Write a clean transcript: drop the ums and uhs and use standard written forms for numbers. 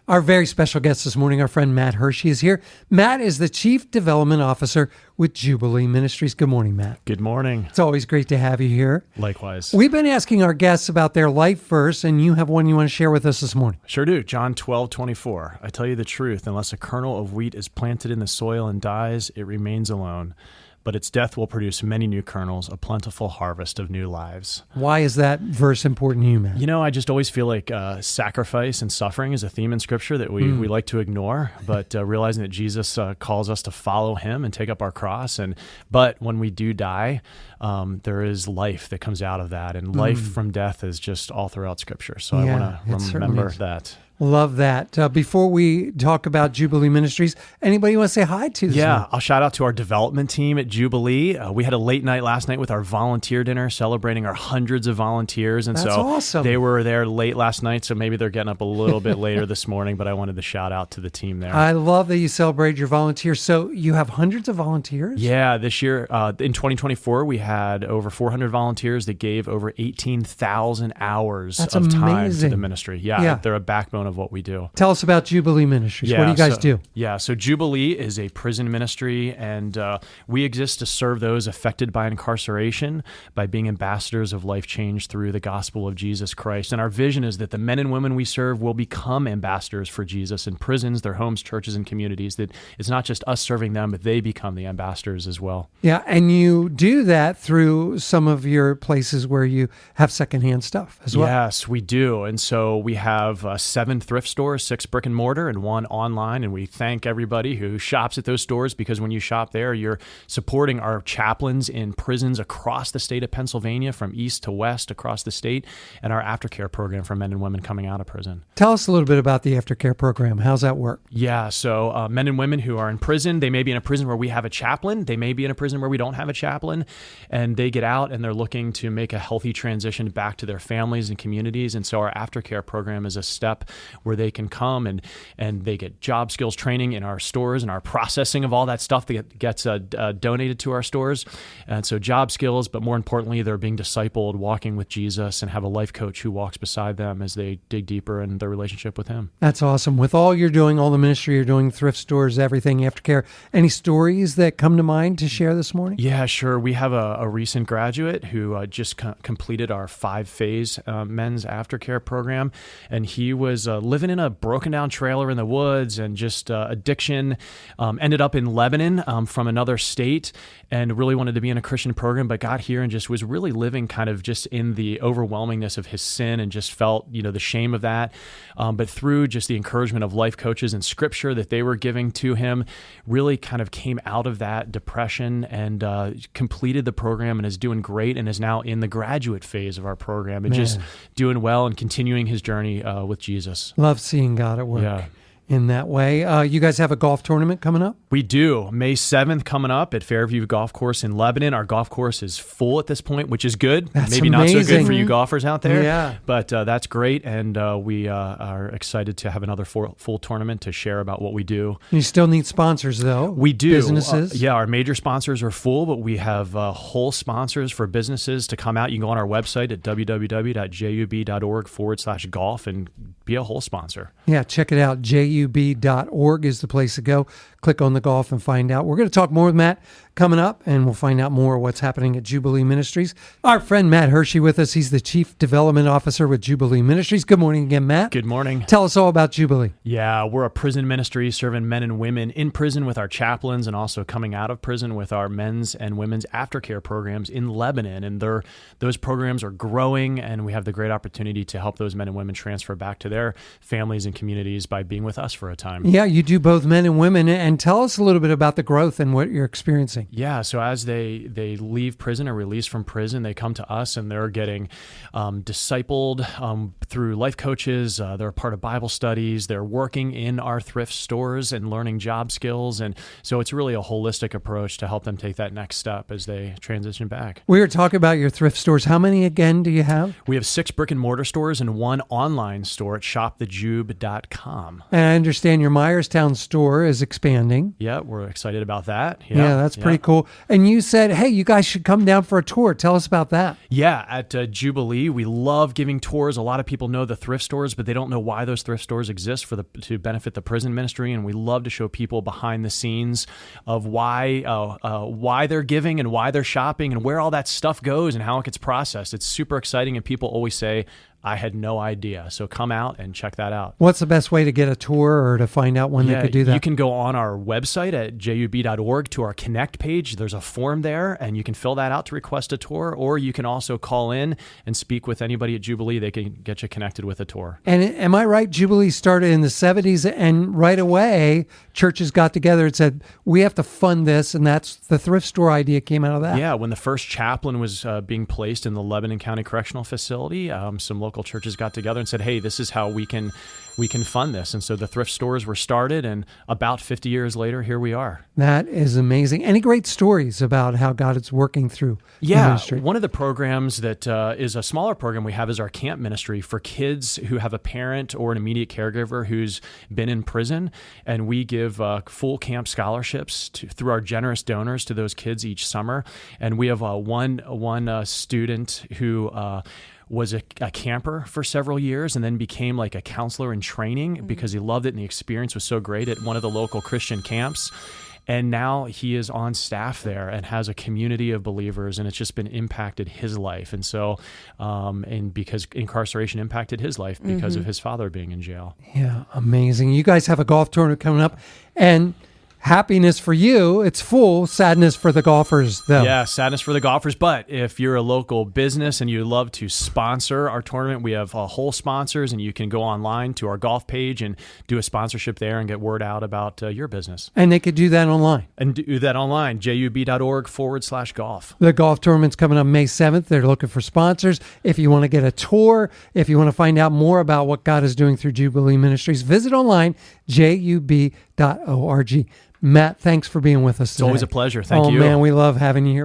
Our very special guest this morning, our friend Matt Hershey, is here. Matt is the Chief Development Officer with Jubilee Ministries. Good morning, Matt. Good morning. It's always great to have you here. Likewise. We've been asking our guests about their life verse, and you have one you want to share with us this morning. Sure do. John 12:24. I tell you the truth, unless a kernel of wheat is planted in the soil and dies, it remains alone. But its death will produce many new kernels, a plentiful harvest of new lives. Why is that verse important to you, Matt? You know, I just always feel like sacrifice and suffering is a theme in Scripture that we like to ignore, but realizing that Jesus calls us to follow him and take up our cross. But when we do die, there is life that comes out of that, and life from death is just all throughout Scripture. So I want to remember that. Love that. Before we talk about Jubilee Ministries, anybody you want to say hi to this morning? I'll shout out to our development team at Jubilee. We had a late night last night with our volunteer dinner, celebrating our hundreds of volunteers. And That's so awesome. They were there late last night, so maybe they're getting up a little bit later this morning, but I wanted to shout out to the team there. I love that you celebrate your volunteers. So you have hundreds of volunteers? Yeah, this year, in 2024, we had over 400 volunteers that gave over 18,000 hours of time to the ministry. Yeah, they're a backbone of what we do. Tell us about Jubilee Ministries. What do you guys do? Yeah, so Jubilee is a prison ministry, and we exist to serve those affected by incarceration by being ambassadors of life change through the gospel of Jesus Christ. And our vision is that the men and women we serve will become ambassadors for Jesus in prisons, their homes, churches, and communities. That it's not just us serving them, but they become the ambassadors as well. Yeah, and you do that through some of your places where you have secondhand stuff as well. Yes, we do. And so we have 7 thrift stores, 6 brick and mortar, and 1 online. And we thank everybody who shops at those stores, because when you shop there, you're supporting our chaplains in prisons across the state of Pennsylvania, from east to west across the state, and our aftercare program for men and women coming out of prison. Tell us a little bit about the aftercare program. How's that work? Yeah, so men and women who are in prison, they may be in a prison where we have a chaplain, they may be in a prison where we don't have a chaplain, and they get out and they're looking to make a healthy transition back to their families and communities. And so our aftercare program is a step where they can come and they get job skills training in our stores, and our processing of all that stuff that gets donated to our stores. And so job skills, but more importantly, they're being discipled, walking with Jesus, and have a life coach who walks beside them as they dig deeper in their relationship with him. That's awesome. With all you're doing, all the ministry you're doing, thrift stores, everything, aftercare, any stories that come to mind to share this morning? Yeah, sure. We have a recent graduate who just completed our 5-phase men's aftercare program, and he was living in a broken down trailer in the woods, and just addiction, ended up in Lebanon from another state, and really wanted to be in a Christian program, but got here and just was really living kind of just in the overwhelmingness of his sin, and just felt, the shame of that. But through just the encouragement of life coaches and scripture that they were giving to him, really kind of came out of that depression and completed the program, and is doing great, and is now in the graduate phase of our program, and just doing well and continuing his journey with Jesus. Love seeing God at work in that way. You guys have a golf tournament coming up? We do. May 7th coming up at Fairview Golf Course in Lebanon. Our golf course is full at this point, which is good. That's maybe amazing. Not so good for you golfers out there. Yeah. But that's great, and we are excited to have another full tournament to share about what we do. You still need sponsors, though. We do. Businesses? Our major sponsors are full, but we have whole sponsors for businesses to come out. You can go on our website at www.jub.org/golf and be a whole sponsor. Yeah, check it out. JUB.org is the place to go. Click on the golf and find out. We're going to talk more with Matt coming up, and we'll find out more what's happening at Jubilee Ministries. Our friend Matt Hershey with us. He's the Chief Development Officer with Jubilee Ministries. Good morning again, Matt. Good morning. Tell us all about Jubilee. Yeah, we're a prison ministry serving men and women in prison with our chaplains, and also coming out of prison with our men's and women's aftercare programs in Lebanon. And those programs are growing, and we have the great opportunity to help those men and women transfer back to their families and communities by being with us for a time. Yeah, you do both men and women. And tell us a little bit about the growth and what you're experiencing. Yeah, so as they leave prison or release from prison, they come to us, and they're getting discipled through life coaches. They're a part of Bible studies. They're working in our thrift stores and learning job skills. And so it's really a holistic approach to help them take that next step as they transition back. We were talking about your thrift stores. How many again do you have? We have 6 brick and mortar stores and 1 online store at shopthejube.com. And understand your Myerstown store is expanding. Yeah, we're excited about that. Yeah, that's pretty cool. And you said, hey, you guys should come down for a tour. Tell us about that. Yeah, at Jubilee, we love giving tours. A lot of people know the thrift stores, but they don't know why those thrift stores exist to benefit the prison ministry. And we love to show people behind the scenes of why they're giving and why they're shopping and where all that stuff goes and how it gets processed. It's super exciting, and people always say, I had no idea. So come out and check that out. What's the best way to get a tour or to find out when they could do that? You can go on our website at jub.org to our Connect page. There's a form there, and you can fill that out to request a tour, or you can also call in and speak with anybody at Jubilee. They can get you connected with a tour. And am I right? Jubilee started in the 70s, and right away, churches got together and said, we have to fund this, and that's the thrift store idea came out of that. Yeah, when the first chaplain was being placed in the Lebanon County Correctional Facility, some local churches got together and said, hey, this is how we can fund this. And so the thrift stores were started, and about 50 years later, here we are. That is amazing. Any great stories about how God is working through the ministry? One of the programs that is a smaller program we have is our camp ministry for kids who have a parent or an immediate caregiver who's been in prison. And we give full camp scholarships through our generous donors to those kids each summer. And we have one student who was a camper for several years and then became like a counselor in training because he loved it and the experience was so great at one of the local Christian camps. And now he is on staff there and has a community of believers, and it's just been impacted his life. And so, and because incarceration impacted his life because of his father being in jail. Yeah, amazing. You guys have a golf tournament coming up, and happiness for you, it's full. Sadness for the golfers, though. Yeah, sadness for the golfers. But if you're a local business and you love to sponsor our tournament, we have whole sponsors, and you can go online to our golf page and do a sponsorship there and get word out about your business. And they could do that online. And do that online, jub.org/golf. The golf tournament's coming up May 7th. They're looking for sponsors. If you want to get a tour, if you want to find out more about what God is doing through Jubilee Ministries, visit online, jub.org. Matt, thanks for being with us today. It's always a pleasure. Thank you. Oh, man, we love having you here.